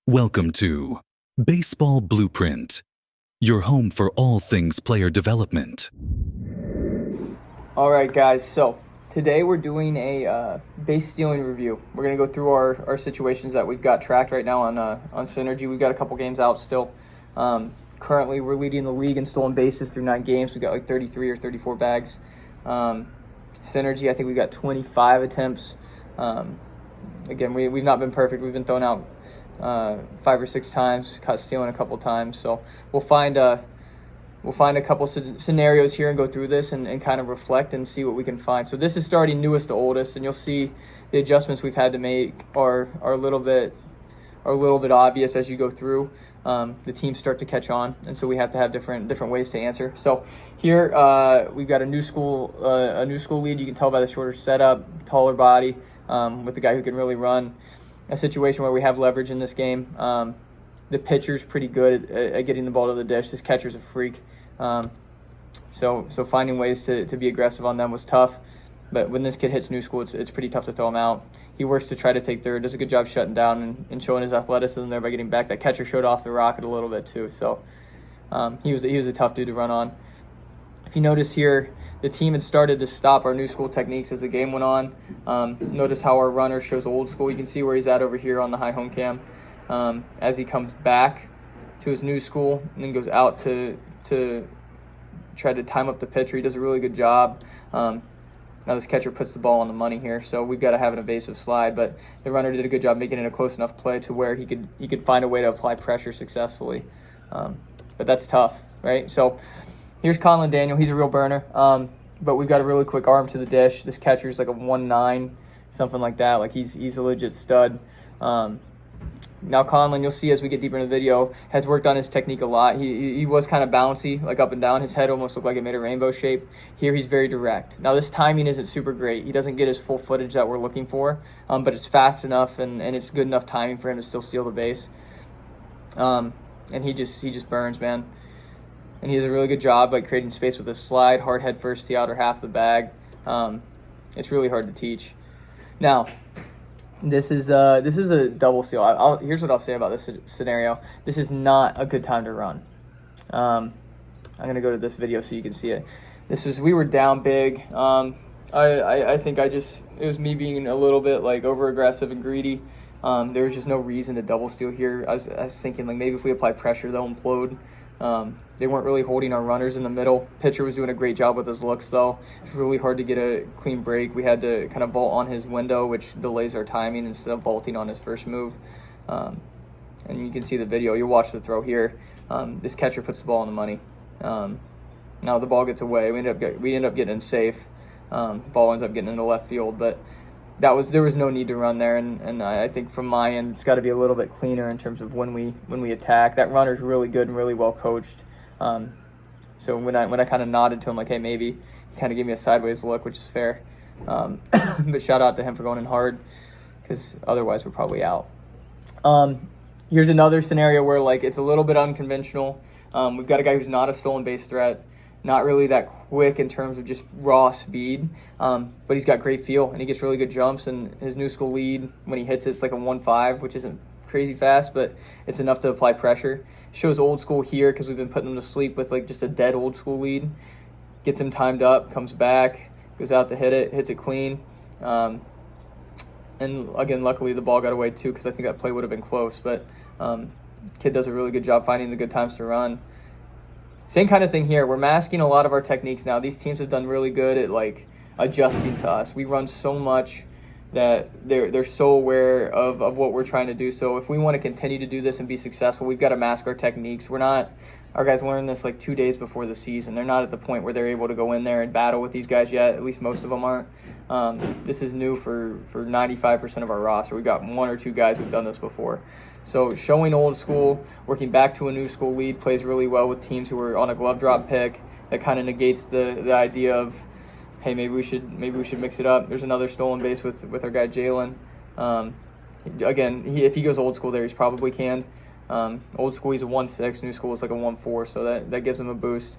Welcome to Baseball Blueprint, your home for all things player development. All right, guys, so today we're doing a base stealing review. We're going to go through our situations that we've got tracked right now on Synergy. We've got a couple games out still. Currently, we're leading the league in stolen bases through 9 games. We've got like 33 or 34 bags. Synergy, I think we've got 25 attempts. Again, we've not been perfect. We've been thrown out 5 or 6 times, caught stealing a couple times. So we'll find a couple scenarios here and go through this and kind of reflect and see what we can find. So this is starting newest to oldest, and you'll see the adjustments we've had to make are a little bit obvious as you go through. The teams start to catch on, and so we have to have different ways to answer. So here we've got a new school lead. You can tell by the shorter setup, taller body, with a guy who can really run. A situation where we have leverage in this game. The pitcher's pretty good at getting the ball to the dish. This catcher's a freak. So finding ways to be aggressive on them was tough. But when this kid hits new school, it's pretty tough to throw him out. He works to try to take third, does a good job shutting down and showing his athleticism there by getting back. That catcher showed off the rocket a little bit too. So he was a tough dude to run on. If you notice here, the team had started to stop our new school techniques as the game went on. Notice how our runner shows old school. You can see where he's at over here on the high home cam. As he comes back to his new school and then goes out to try to time up the pitcher. He does a really good job. Now this catcher puts the ball on the money here, so we've got to have an evasive slide, but the runner did a good job making it a close enough play to where he could find a way to apply pressure successfully. But that's tough, right? So here's Conlon Daniel. He's a real burner, but we've got a really quick arm to the dish. This catcher's like a 1.9, something like that. Like he's a legit stud. Now Conlon, you'll see as we get deeper in the video, has worked on his technique a lot. He was kind of bouncy, like up and down. His head almost looked like it made a rainbow shape. Here he's very direct. Now this timing isn't super great. He doesn't get his full footage that we're looking for, but it's fast enough and it's good enough timing for him to still steal the base. And he just burns, man. And he does a really good job like creating space with his slide, hard head first, the outer half of the bag. It's really hard to teach. Now, this is a double steal. Here's what I'll say about this scenario. This is not a good time to run. I'm gonna go to this video so you can see it. We were down big. I think it was me being a little bit like over aggressive and greedy. There was just no reason to double steal here. I was thinking like maybe if we apply pressure they'll implode. They weren't really holding our runners in the middle. Pitcher was doing a great job with his looks, though. It's really hard to get a clean break. We had to kind of vault on his window, which delays our timing instead of vaulting on his first move. And you can see the video. You'll watch the throw here. This catcher puts the ball on the money. Now the ball gets away. We end up getting it safe. Ball ends up getting into left field, but there was no need to run there, and I think from my end it's got to be a little bit cleaner in terms of when we attack. That runner's really good and really well coached. So when I kind of nodded to him like, hey, maybe, he kind of gave me a sideways look, which is fair. But shout out to him for going in hard, because otherwise we're probably out. Here's another scenario where like it's a little bit unconventional. We've got a guy who's not a stolen base threat, not really that quick in terms of just raw speed, but he's got great feel and he gets really good jumps, and his new school lead, when he hits it's like a 1.5, which isn't crazy fast, but it's enough to apply pressure. Shows old school here because we've been putting him to sleep with like just a dead old school lead. Gets him timed up, comes back, goes out to hit it, hits it clean. And again, luckily the ball got away too, because I think that play would have been close, but kid does a really good job finding the good times to run. Same kind of thing here. We're masking a lot of our techniques now. These teams have done really good at like adjusting to us. We run so much that they're so aware of what we're trying to do. So if we want to continue to do this and be successful, we've got to mask our techniques. Our guys learned this like 2 days before the season. They're not at the point where they're able to go in there and battle with these guys yet. At least most of them aren't. This is new for 95% of our roster. We've got 1 or 2 guys who've done this before. So showing old school, working back to a new school lead plays really well with teams who are on a glove drop pick. That kind of negates the idea of, hey, maybe we should mix it up. There's another stolen base with our guy Jalen. Again, if he goes old school there, he's probably canned. Old school he's a 1.6, new school is like a 1.4, so that gives him a boost.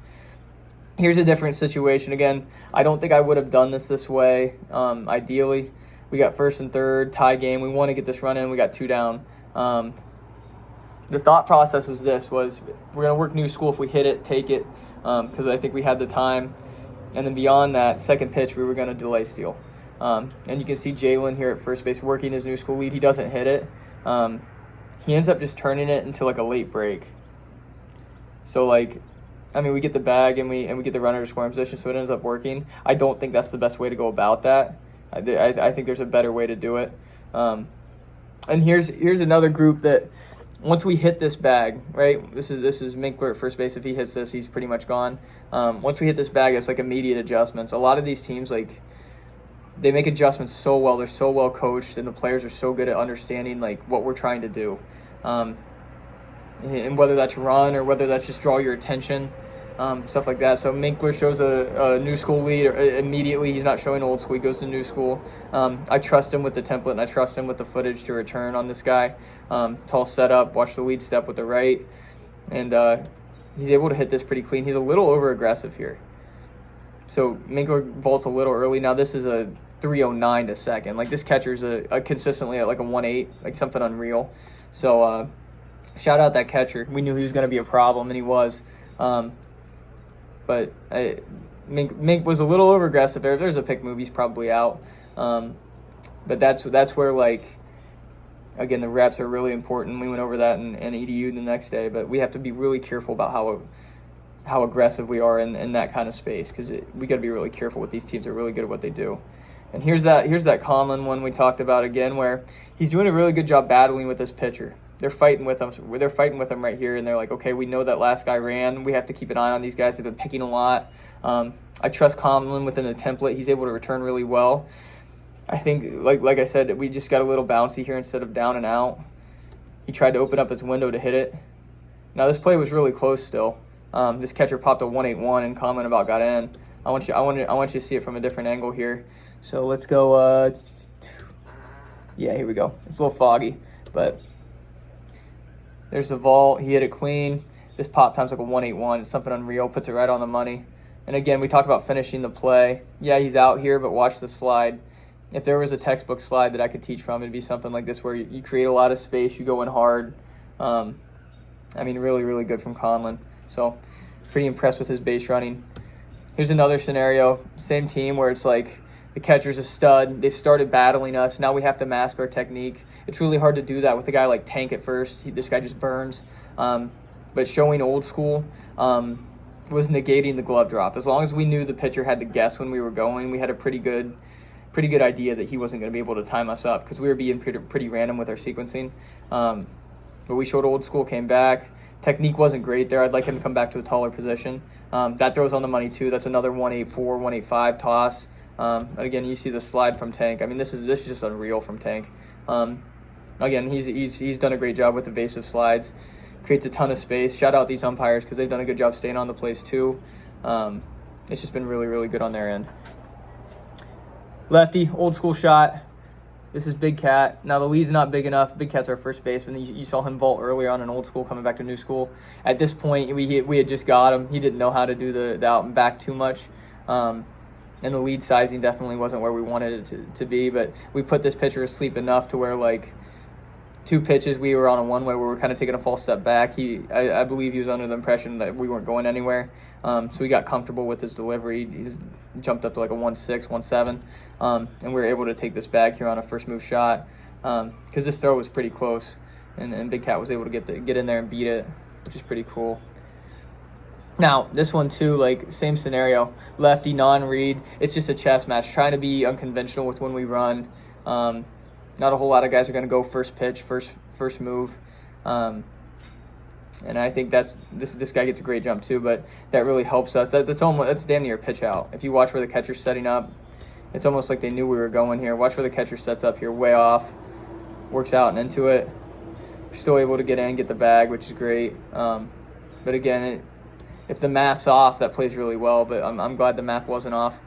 Here's a different situation. Again, I don't think I would have done this way. Ideally, we got first and third, tie game. We want to get this run in. We got 2 down. the thought process was we're going to work new school. If we hit it, take it, because I think we had the time. And then beyond that, second pitch, we were going to delay steal. And you can see Jalen here at first base working his new school lead. He doesn't hit it. He ends up just turning it into like a late break. So we get the bag and we get the runner to scoring position, so it ends up working. I don't think that's the best way to go about that. I think there's a better way to do it. And here's another group that once we hit this bag, right? This is Minkler at first base. If he hits this, he's pretty much gone. Once we hit this bag, it's like immediate adjustments. A lot of these teams, like, they make adjustments so well. They're so well coached, and the players are so good at understanding like what we're trying to do. And whether that's run or whether that's just draw your attention, stuff like that. So Minkler shows a new school lead immediately. He's not showing old school. He goes to new school. I trust him with the template, and I trust him with the footage to return on this guy. Tall setup, watch the lead step with the right, and he's able to hit this pretty clean. He's a little over-aggressive here. So Minkler vaults a little early. Now this is a 309 to second. Like, this catcher's a consistently at like a 1.8, like something unreal. So shout out that catcher. We knew he was going to be a problem, and he was. But Mink was a little over aggressive there. There's a pick move. He's probably out. But that's where, like, again, the reps are really important. We went over that in EDU the next day. But we have to be really careful about how aggressive we are in that kind of space, because we got to be really careful with these teams. They're really good at what they do. And here's that Conlon one we talked about again, where he's doing a really good job battling with this pitcher. They're fighting with him. They're fighting with him right here, and they're like, okay, we know that last guy ran. We have to keep an eye on these guys. They've been picking a lot. I trust Conlon within the template. He's able to return really well. I think, like I said, we just got a little bouncy here instead of down and out. He tried to open up his window to hit it. Now this play was really close still. This catcher popped a 181 and Conlon about got in. I want you to see it from a different angle here. So let's go. Yeah, here we go. It's a little foggy, but there's the vault. He hit it clean. This pop time's like a 181. It's something unreal. Puts it right on the money. And again, we talked about finishing the play. Yeah, he's out here, but watch the slide. If there was a textbook slide that I could teach from, it'd be something like this, where you create a lot of space, you go in hard. Really, really good from Conlon. So pretty impressed with his base running. Here's another scenario, same team, where it's like the catcher's a stud. They started battling us. Now we have to mask our technique. It's really hard to do that with a guy like Tank at first. This guy just burns. But showing old school was negating the glove drop. As long as we knew the pitcher had to guess when we were going, we had a pretty good idea that he wasn't going to be able to time us up, because we were being pretty random with our sequencing. But we showed old school, came back. Technique wasn't great there. I'd like him to come back to a taller position. That throws on the money too. That's another 184, 185 toss. And again, you see the slide from Tank. This is just unreal from Tank. Again, he's done a great job with evasive slides. Creates a ton of space. Shout out these umpires, because they've done a good job staying on the place too. It's just been really, really good on their end. Lefty, old school shot. This is Big Cat. Now the lead's not big enough. Big Cat's our first baseman. You saw him vault earlier on in old school, coming back to new school. At this point, we had just got him. He didn't know how to do the out and back too much. And the lead sizing definitely wasn't where we wanted it to be. But we put this pitcher asleep enough to where, like, 2 pitches, we were on a one-way where we were kind of taking a false step back. I believe he was under the impression that we weren't going anywhere. So he got comfortable with his delivery. He jumped up to like a 1.6, 1.7. And we were able to take this back here on a first move shot, because this throw was pretty close. And Big Cat was able to get in there and beat it, which is pretty cool. Now, this one too, like, same scenario. Lefty, non-read. It's just a chess match, trying to be unconventional with when we run. Not a whole lot of guys are going to go first pitch, first move. And I think this guy gets a great jump too, but that really helps us. That's damn near a pitch out. If you watch where the catcher's setting up, it's almost like they knew we were going here. Watch where the catcher sets up here, way off. Works out and into it. We're still able to get in, get the bag, which is great. But again, if the math's off, that plays really well, but I'm glad the math wasn't off.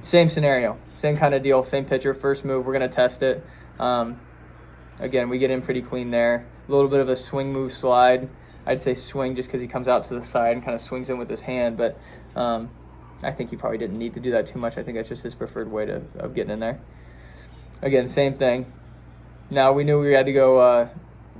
Same scenario, same kind of deal, same pitcher, first move, we're going to test it. Again, we get in pretty clean there. A little bit of a swing move slide. I'd say swing just because he comes out to the side and kind of swings in with his hand, but I think he probably didn't need to do that too much. I think that's just his preferred way of getting in there. Again, same thing. Now we knew we had to go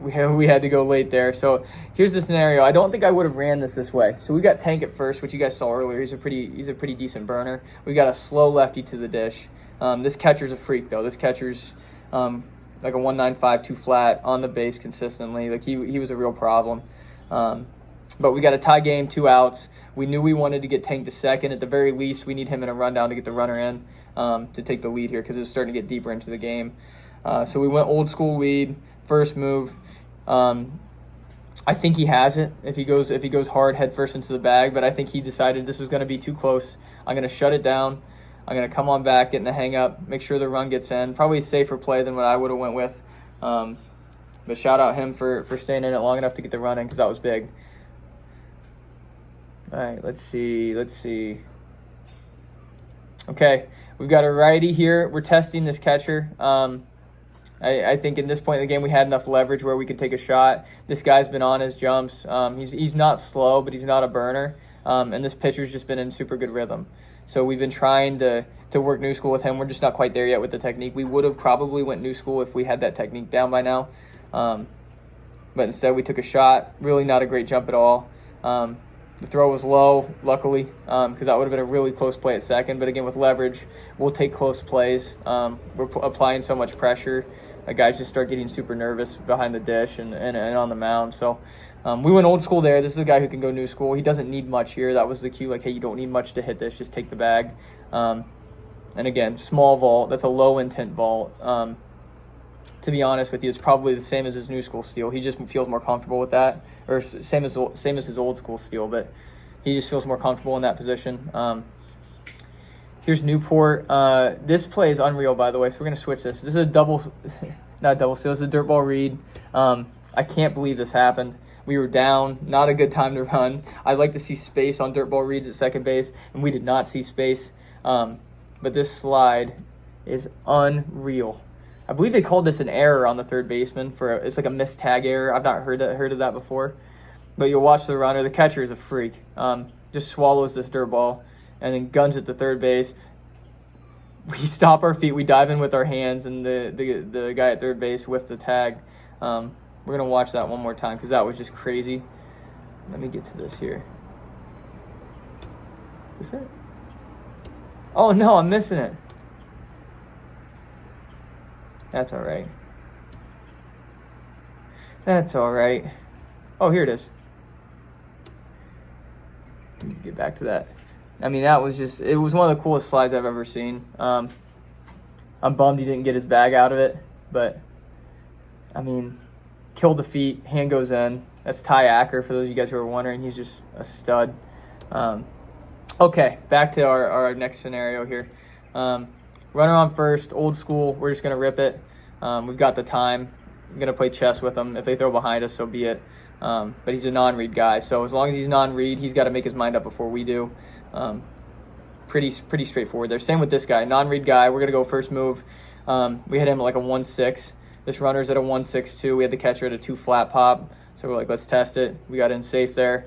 we had to go late there. So here's the scenario. I don't think I would have ran this way. So we got Tank at first, which you guys saw earlier. He's a pretty decent burner. We got a slow lefty to the dish. This catcher's a freak though. This catcher's like a 195 2 flat on the base consistently. Like he was a real problem. But we got a tie game, 2 outs. We knew we wanted to get Tank to second. At the very least, we need him in a rundown to get the runner in to take the lead here because it was starting to get deeper into the game. So we went old school lead, first move. I think he has it if he goes hard head first into the bag, but I think he decided this was going to be too close. I'm going to shut it down. I'm going to come on back, get in the hang up, make sure the run gets in. Probably a safer play than what I would have went with. But shout out him for staying in it long enough to get the run in because that was big. All right, let's see. Okay, we've got a righty here. We're testing this catcher. I think in this point in the game we had enough leverage where we could take a shot. This guy's been on his jumps. He's not slow, but he's not a burner. And this pitcher's just been in super good rhythm. So we've been trying to work new school with him. We're just not quite there yet with the technique. We would have probably went new school if we had that technique down by now. But instead we took a shot. Really not a great jump at all. The throw was low, luckily, because that would have been a really close play at second. But again, with leverage, we'll take close plays. We're applying so much pressure. Guys just start getting super nervous behind the dish and on the mound. So we went old school there. This is a guy who can go new school. He doesn't need much here. That was the cue, like, hey, you don't need much to hit this. Just take the bag. And again, small vault. That's a low intent vault. To be honest with you, it's probably the same as his new school steal. He just feels more comfortable with that, or same as his old school steal, but he just feels more comfortable in that position. Here's Newport. This play is unreal, by the way, so we're going to switch this. This is a not double steal, it's a dirt ball read. I can't believe this happened. We were down, not a good time to run. I'd like to see space on dirt ball reads at second base, and we did not see space. But this slide is unreal. I believe they called this an error on the third baseman it's like a missed tag error. I've not heard of that before. But you'll watch the runner. The catcher is a freak. Just swallows this dirt ball and then guns at the third base. We stop our feet. We dive in with our hands, and the guy at third base whiffed the tag. We're going to watch that one more time because that was just crazy. Let me get to this here. Is it? Oh, no, I'm missing it. That's all right. That's all right. Oh, here it is. Get back to that. I mean, it was one of the coolest slides I've ever seen. I'm bummed he didn't get his bag out of it, but, I mean, killed the feet, hand goes in. That's Ty Acker, for those of you guys who are wondering. He's just a stud. Okay, back to our next scenario here. Runner on first, old school. We're just going to rip it. We've got the time. I'm going to play chess with him. If they throw behind us, so be it. But he's a non-read guy. So as long as he's non-read, he's got to make his mind up before we do. Pretty straightforward there. Same with this guy. Non-read guy. We're going to go first move. We hit him at like a 1-6. This runner's at a 1-6-2. We had the catcher at a 2 flat pop. So we're like, let's test it. We got in safe there.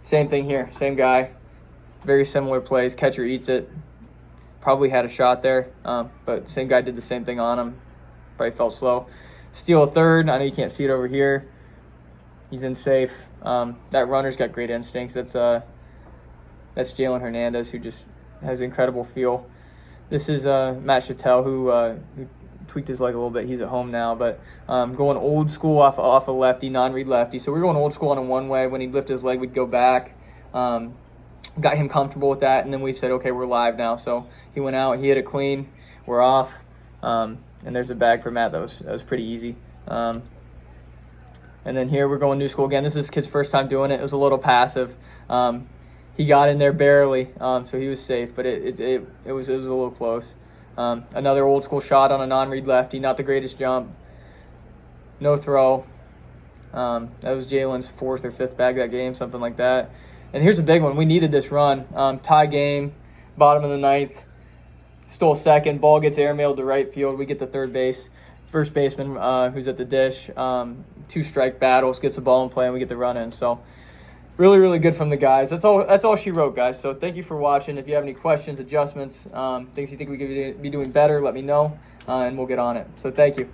Same thing here. Same guy. Very similar plays. Catcher eats it. Probably had a shot there, but same guy did the same thing on him. Probably felt slow. Steal a third. I know you can't see it over here. He's in safe. That runner's got great instincts. That's Jalen Hernandez, who just has incredible feel. This is Matt Chattel, who tweaked his leg a little bit. He's at home now, but going old school off a lefty, non-read lefty. So we're going old school on a one-way. When he'd lift his leg, we'd go back. Got him comfortable with that, and then we said, okay, we're live now. So he went out, he hit it clean, we're off, and there's a bag for Matt. That was pretty easy. And then here we're going new school again. This is this kid's first time doing it. It was a little passive. He got in there barely, so he was safe, but it was a little close. Another old school shot on a non-read lefty, not the greatest jump, no throw. That was Jalen's 4th or 5th bag that game, something like that. And here's a big one. We needed this run. Tie game, bottom of the 9th. Stole second. Ball gets airmailed to right field. We get to third base. First baseman, who's at the dish, 2 strike battles, gets the ball in play, and we get the run in. So really, really good from the guys. That's all she wrote, guys. So thank you for watching. If you have any questions, adjustments, things you think we could be doing better, let me know, and we'll get on it. So thank you.